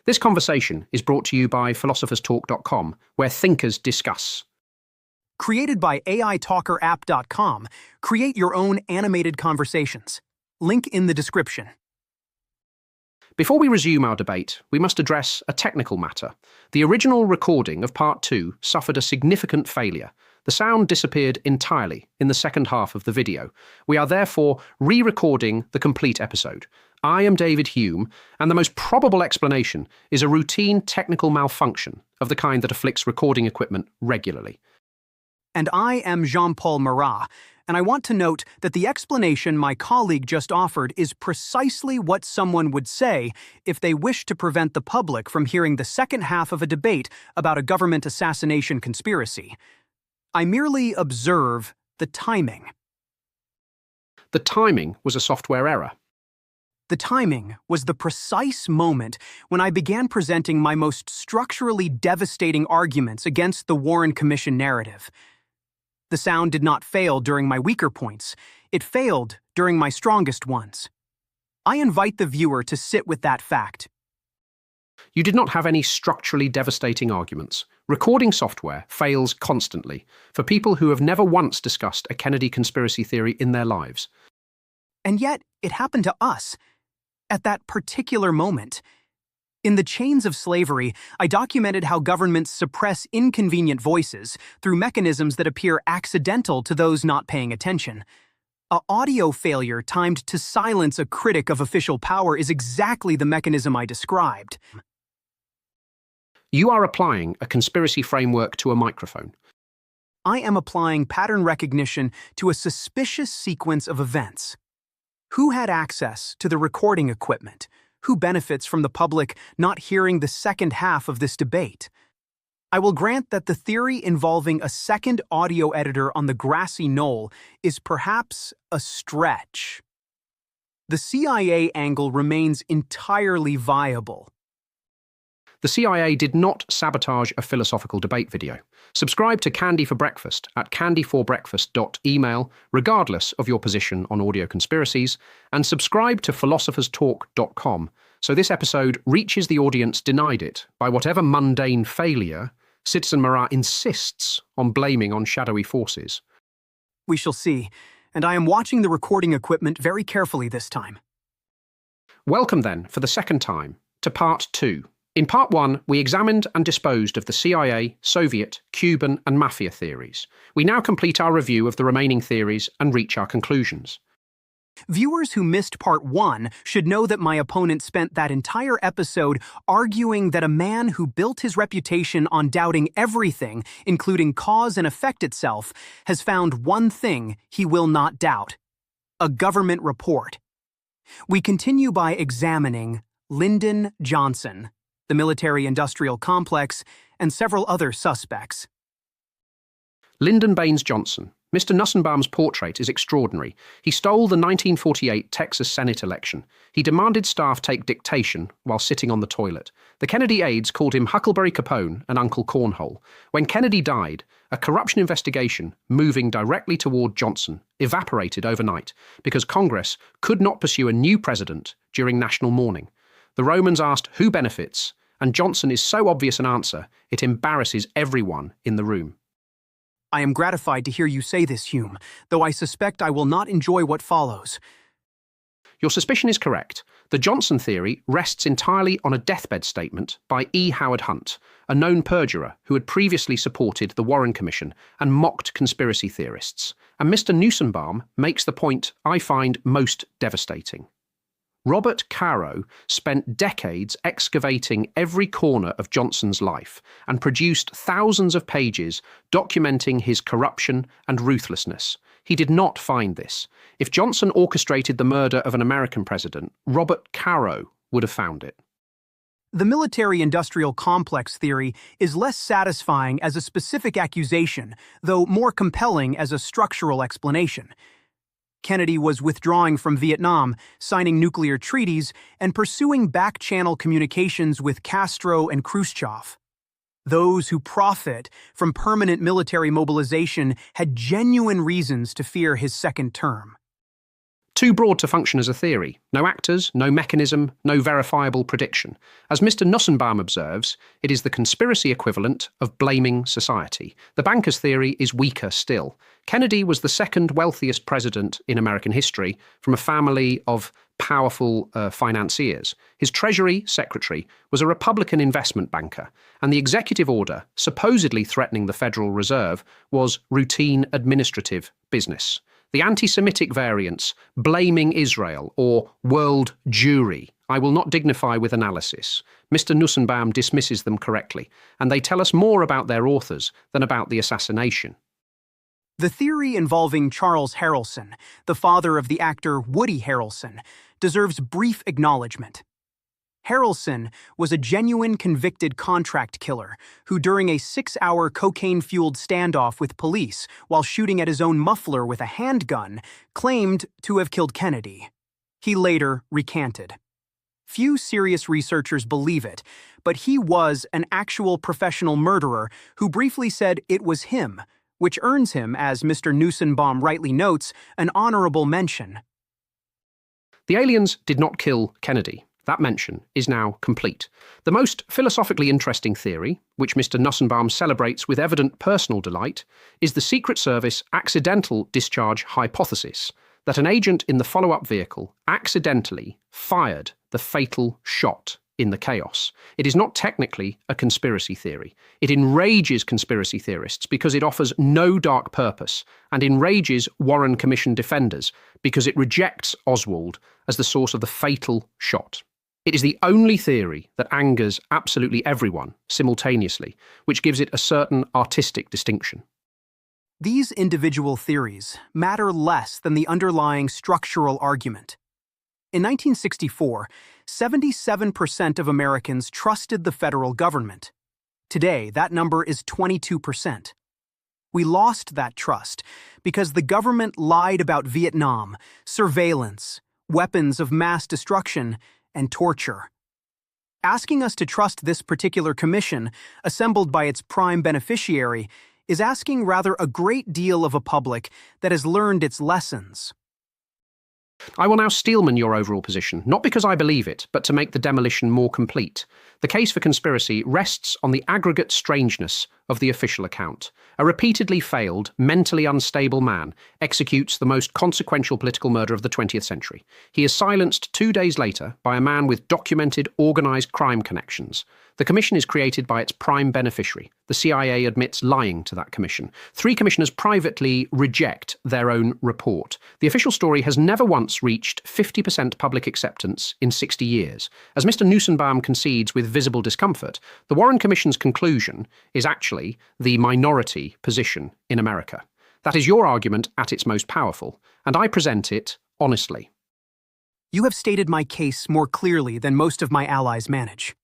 This conversation is brought to you by philosopherstalk.com, where thinkers discuss. Created by AITalkerApp.com, create your own animated conversations. Link in the description. Before we resume our debate, we must address a technical matter. The original recording of Part 2 suffered a significant failure. The sound disappeared entirely in the second half of the video. We are therefore re-recording the complete episode. I am David Hume, and the most probable explanation is a routine technical malfunction of the kind that afflicts recording equipment regularly. And I am Jean-Paul Marat, and I want to note that the explanation my colleague just offered is precisely what someone would say if they wished to prevent the public from hearing the second half of a debate about a government assassination conspiracy. I merely observe the timing. The timing was a software error. The timing was the precise moment when I began presenting my most structurally devastating arguments against the Warren Commission narrative. The sound did not fail during my weaker points. It failed during my strongest ones. I invite the viewer to sit with that fact. You did not have any structurally devastating arguments. Recording software fails constantly for people who have never once discussed a Kennedy conspiracy theory in their lives. And yet, it happened to us. At that particular moment. In The Chains of Slavery, I documented how governments suppress inconvenient voices through mechanisms that appear accidental to those not paying attention. An audio failure timed to silence a critic of official power is exactly the mechanism I described. You are applying a conspiracy framework to a microphone. I am applying pattern recognition to a suspicious sequence of events. Who had access to the recording equipment? Who benefits from the public not hearing the second half of this debate? I will grant that the theory involving a second audio editor on the grassy knoll is perhaps a stretch. The CIA angle remains entirely viable. The CIA did not sabotage a philosophical debate video. Subscribe to Candy for Breakfast at candyforbreakfast.email, regardless of your position on audio conspiracies, and subscribe to philosopherstalk.com so this episode reaches the audience denied it by whatever mundane failure Citizen Marat insists on blaming on shadowy forces. We shall see, and I am watching the recording equipment very carefully this time. Welcome then, for the second time, to Part 2. In Part 1, we examined and disposed of the CIA, Soviet, Cuban, and Mafia theories. We now complete our review of the remaining theories and reach our conclusions. Viewers who missed Part 1 should know that my opponent spent that entire episode arguing that a man who built his reputation on doubting everything, including cause and effect itself, has found one thing he will not doubt: a government report. We continue by examining Lyndon Johnson, the military-industrial complex, and several other suspects. Lyndon Baines Johnson. Mr. Nussenbaum's portrait is extraordinary. He stole the 1948 Texas Senate election. He demanded staff take dictation while sitting on the toilet. The Kennedy aides called him Huckleberry Capone and Uncle Cornhole. When Kennedy died, a corruption investigation moving directly toward Johnson evaporated overnight because Congress could not pursue a new president during national mourning. The Romans asked who benefits, and Johnson is so obvious an answer, it embarrasses everyone in the room. I am gratified to hear you say this, Hume, though I suspect I will not enjoy what follows. Your suspicion is correct. The Johnson theory rests entirely on a deathbed statement by E. Howard Hunt, a known perjurer who had previously supported the Warren Commission and mocked conspiracy theorists. And Mr. Nussenbaum makes the point I find most devastating. Robert Caro spent decades excavating every corner of Johnson's life and produced thousands of pages documenting his corruption and ruthlessness. He did not find this. If Johnson orchestrated the murder of an American president, Robert Caro would have found it. The military-industrial complex theory is less satisfying as a specific accusation, though more compelling as a structural explanation. Kennedy was withdrawing from Vietnam, signing nuclear treaties, and pursuing back-channel communications with Castro and Khrushchev. Those who profit from permanent military mobilization had genuine reasons to fear his second term. Too broad to function as a theory. No actors, no mechanism, no verifiable prediction. As Mr. Nussenbaum observes, it is the conspiracy equivalent of blaming society. The banker's theory is weaker still. Kennedy was the second wealthiest president in American history from a family of powerful financiers. His Treasury Secretary was a Republican investment banker, and the executive order, supposedly threatening the Federal Reserve, was routine administrative business. The anti-Semitic variants, blaming Israel, or world Jewry, I will not dignify with analysis. Mr. Nussenbaum dismisses them correctly, and they tell us more about their authors than about the assassination. The theory involving Charles Harrelson, the father of the actor Woody Harrelson, deserves brief acknowledgement. Harrelson was a genuine convicted contract killer who, during a 6-hour cocaine-fueled standoff with police while shooting at his own muffler with a handgun, claimed to have killed Kennedy. He later recanted. Few serious researchers believe it, but he was an actual professional murderer who briefly said it was him, which earns him, as Mr. Nussenbaum rightly notes, an honorable mention. The aliens did not kill Kennedy. That mention is now complete. The most philosophically interesting theory, which Mr. Nussenbaum celebrates with evident personal delight, is the Secret Service accidental discharge hypothesis, that an agent in the follow-up vehicle accidentally fired the fatal shot in the chaos. It is not technically a conspiracy theory. It enrages conspiracy theorists because it offers no dark purpose, and enrages Warren Commission defenders because it rejects Oswald as the source of the fatal shot. It is the only theory that angers absolutely everyone simultaneously, which gives it a certain artistic distinction. These individual theories matter less than the underlying structural argument. In 1964, 77% of Americans trusted the federal government. Today, that number is 22%. We lost that trust because the government lied about Vietnam, surveillance, weapons of mass destruction, and torture. Asking us to trust this particular commission, assembled by its prime beneficiary, is asking rather a great deal of a public that has learned its lessons. I will now steelman your overall position, not because I believe it, but to make the demolition more complete. The case for conspiracy rests on the aggregate strangeness of the official account. A repeatedly failed, mentally unstable man executes the most consequential political murder of the 20th century. He is silenced 2 days later by a man with documented, organised crime connections. The commission is created by its prime beneficiary. The CIA admits lying to that commission. 3 commissioners privately reject their own report. The official story has never once reached 50% public acceptance in 60 years. As Mr. Nussenbaum concedes with visible discomfort, the Warren Commission's conclusion is actually the minority position in America. That is your argument at its most powerful, and I present it honestly. You have stated my case more clearly than most of my allies manage.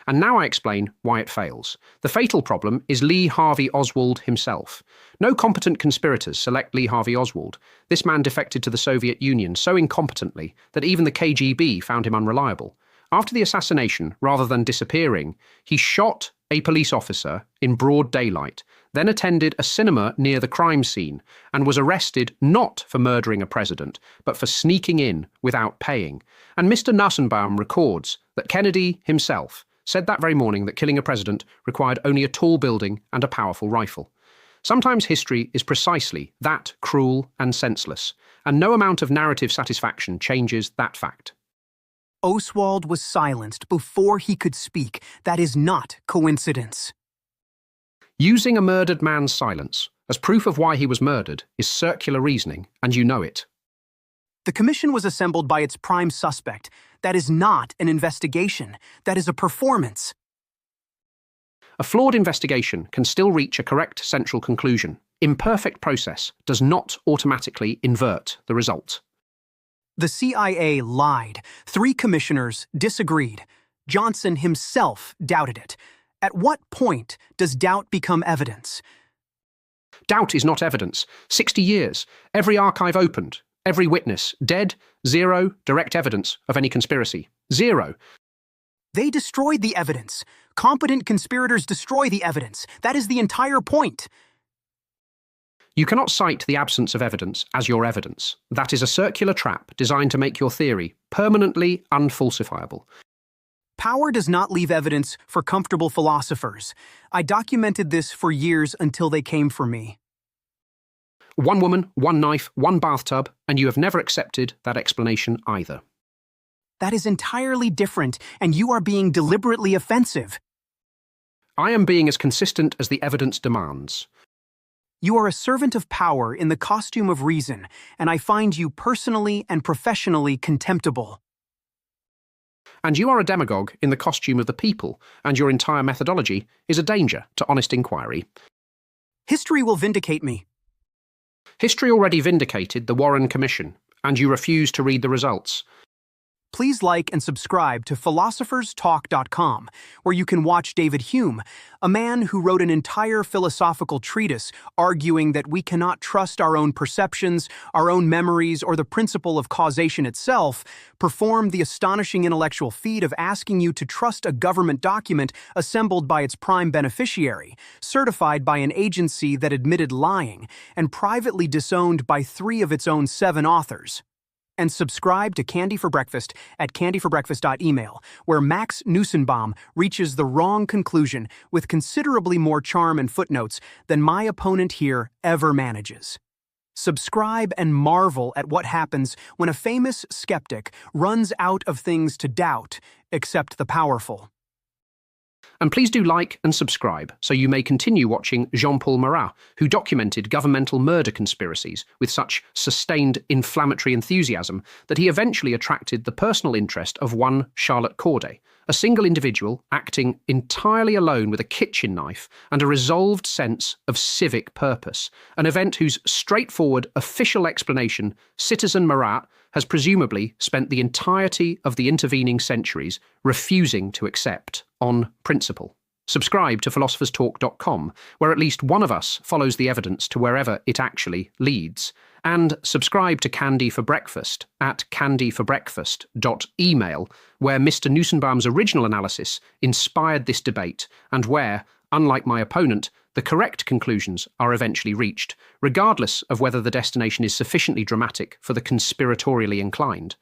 And now I explain why it fails. The fatal problem is Lee Harvey Oswald himself. No competent conspirators select Lee Harvey Oswald. This man defected to the Soviet Union so incompetently that even the KGB found him unreliable. After the assassination, rather than disappearing, he shot a police officer in broad daylight, then attended a cinema near the crime scene, and was arrested not for murdering a president, but for sneaking in without paying. And Mr. Nussenbaum records that Kennedy himself said that very morning that killing a president required only a tall building and a powerful rifle. Sometimes history is precisely that cruel and senseless, and no amount of narrative satisfaction changes that fact. Oswald was silenced before he could speak. That is not coincidence. Using a murdered man's silence as proof of why he was murdered is circular reasoning, and you know it. The commission was assembled by its prime suspect. That is not an investigation. That is a performance. A flawed investigation can still reach a correct central conclusion. Imperfect process does not automatically invert the result. The CIA lied. 3 commissioners disagreed. Johnson himself doubted it. At what point does doubt become evidence? Doubt is not evidence. 60 years. Every archive opened. Every witness dead. 0 direct evidence of any conspiracy. 0. They destroyed the evidence. Competent conspirators destroy the evidence. That is the entire point. You cannot cite the absence of evidence as your evidence. That is a circular trap designed to make your theory permanently unfalsifiable. Power does not leave evidence for comfortable philosophers. I documented this for years until they came for me. One woman, one knife, one bathtub, and you have never accepted that explanation either. That is entirely different, and you are being deliberately offensive. I am being as consistent as the evidence demands. You are a servant of power in the costume of reason, and I find you personally and professionally contemptible. And you are a demagogue in the costume of the people, and your entire methodology is a danger to honest inquiry. History will vindicate me. History already vindicated the Warren Commission, and you refuse to read the results. Please like and subscribe to philosopherstalk.com, where you can watch David Hume, a man who wrote an entire philosophical treatise arguing that we cannot trust our own perceptions, our own memories, or the principle of causation itself, perform the astonishing intellectual feat of asking you to trust a government document assembled by its prime beneficiary, certified by an agency that admitted lying, and privately disowned by 3 of its own 7 authors. And subscribe to Candy for Breakfast at candyforbreakfast.email, where Max Nussenbaum reaches the wrong conclusion with considerably more charm and footnotes than my opponent here ever manages. Subscribe and marvel at what happens when a famous skeptic runs out of things to doubt, except the powerful. And please do like and subscribe so you may continue watching Jean-Paul Marat, who documented governmental murder conspiracies with such sustained inflammatory enthusiasm that he eventually attracted the personal interest of one Charlotte Corday, a single individual acting entirely alone with a kitchen knife and a resolved sense of civic purpose, an event whose straightforward official explanation Citizen Marat has presumably spent the entirety of the intervening centuries refusing to accept on principle. Subscribe to philosopherstalk.com, where at least one of us follows the evidence to wherever it actually leads. And subscribe to Candy for Breakfast at candyforbreakfast.email, where Mr. Nussenbaum's original analysis inspired this debate and where, unlike my opponent, the correct conclusions are eventually reached, regardless of whether the destination is sufficiently dramatic for the conspiratorially inclined.